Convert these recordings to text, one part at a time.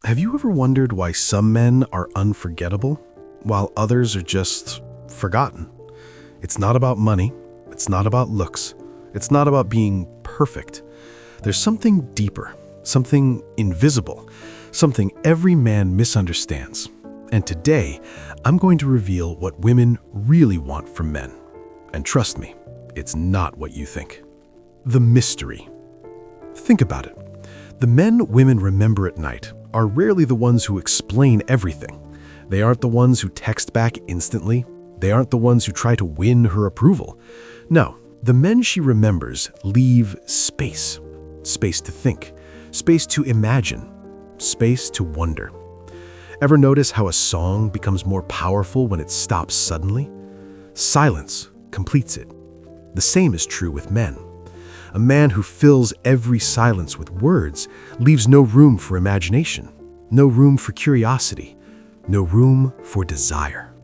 Have you ever wondered why some men are unforgettable, while others are just forgotten? It's not about money. It's not about looks. It's not about being perfect. There's something deeper, something invisible, something every man misunderstands. And today, I'm going to reveal what women really want from men. And trust me, it's not what you think. The mystery. Think about it. The men women remember at night are rarely the ones who explain everything. They aren't the ones who text back instantly. They aren't the ones who try to win her approval. No, the men she remembers leave space. Space to think, space to imagine, space to wonder. Ever notice how a song becomes more powerful when it stops suddenly? Silence completes it. The same is true with men. A man who fills every silence with words leaves no room for imagination, no room for curiosity, no room for desire.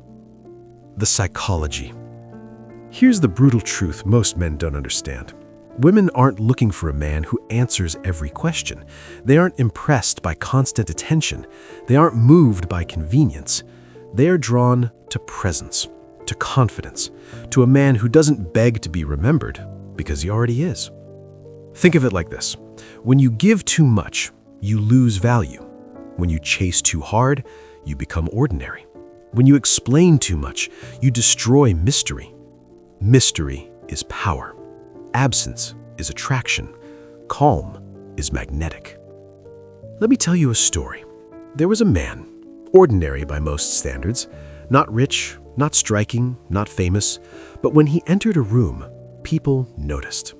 The psychology. Here's the brutal truth most men don't understand. Women aren't looking for a man who answers every question. They aren't impressed by constant attention. They aren't moved by convenience. They are drawn to presence, to confidence, to a man who doesn't beg to be remembered because he already is. Think of it like this. When you give too much, you lose value. When you chase too hard, you become ordinary. When you explain too much, you destroy mystery. Mystery is power. Absence is attraction. Calm is magnetic. Let me tell you a story. There was a man, ordinary by most standards, not rich, not striking, not famous, but when he entered a room, people noticed.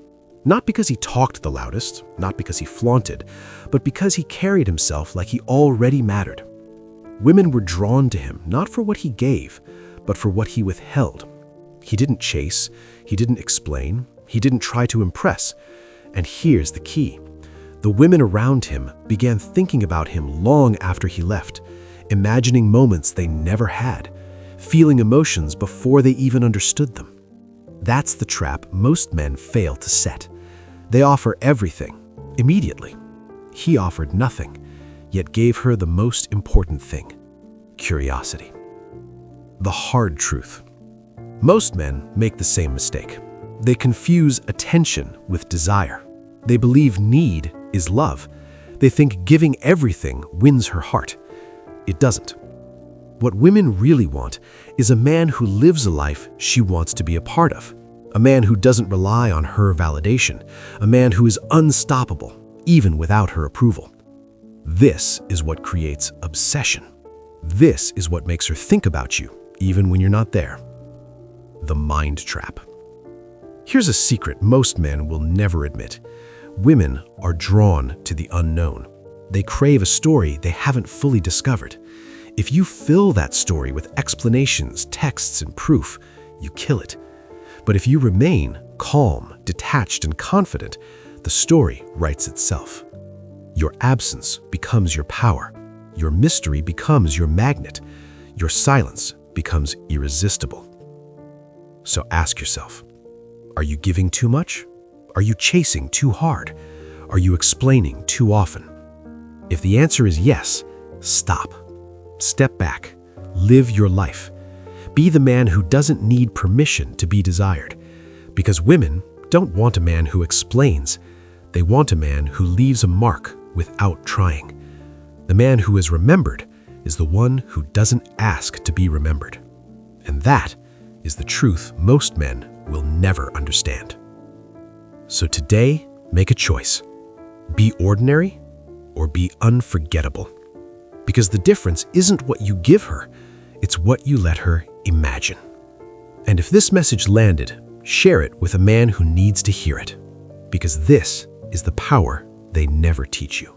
Not because he talked the loudest, not because he flaunted, but because he carried himself like he already mattered. Women were drawn to him not for what he gave, but for what he withheld. He didn't chase, he didn't explain, he didn't try to impress. And here's the key. The women around him began thinking about him long after he left, imagining moments they never had, feeling emotions before they even understood them. That's the trap most men fail to set. They offer everything, immediately. He offered nothing, yet gave her the most important thing, curiosity. The hard truth. Most men make the same mistake. They confuse attention with desire. They believe need is love. They think giving everything wins her heart. It doesn't. What women really want is a man who lives a life she wants to be a part of. A man who doesn't rely on her validation. A man who is unstoppable, even without her approval. This is what creates obsession. This is what makes her think about you, even when you're not there. The mind trap. Here's a secret most men will never admit. Women are drawn to the unknown. They crave a story they haven't fully discovered. If you fill that story with explanations, texts, and proof, you kill it. But if you remain calm, detached, and confident, the story writes itself. Your absence becomes your power. Your mystery becomes your magnet. Your silence becomes irresistible. So ask yourself, are you giving too much? Are you chasing too hard? Are you explaining too often? If the answer is yes, stop. Step back. Live your life. Be the man who doesn't need permission to be desired. Because women don't want a man who explains. They want a man who leaves a mark without trying. The man who is remembered is the one who doesn't ask to be remembered. And that is the truth most men will never understand. So today, make a choice. Be ordinary or be unforgettable. Because the difference isn't what you give her, it's what you let her imagine. And if this message landed, share it with a man who needs to hear it. Because this is the power they never teach you.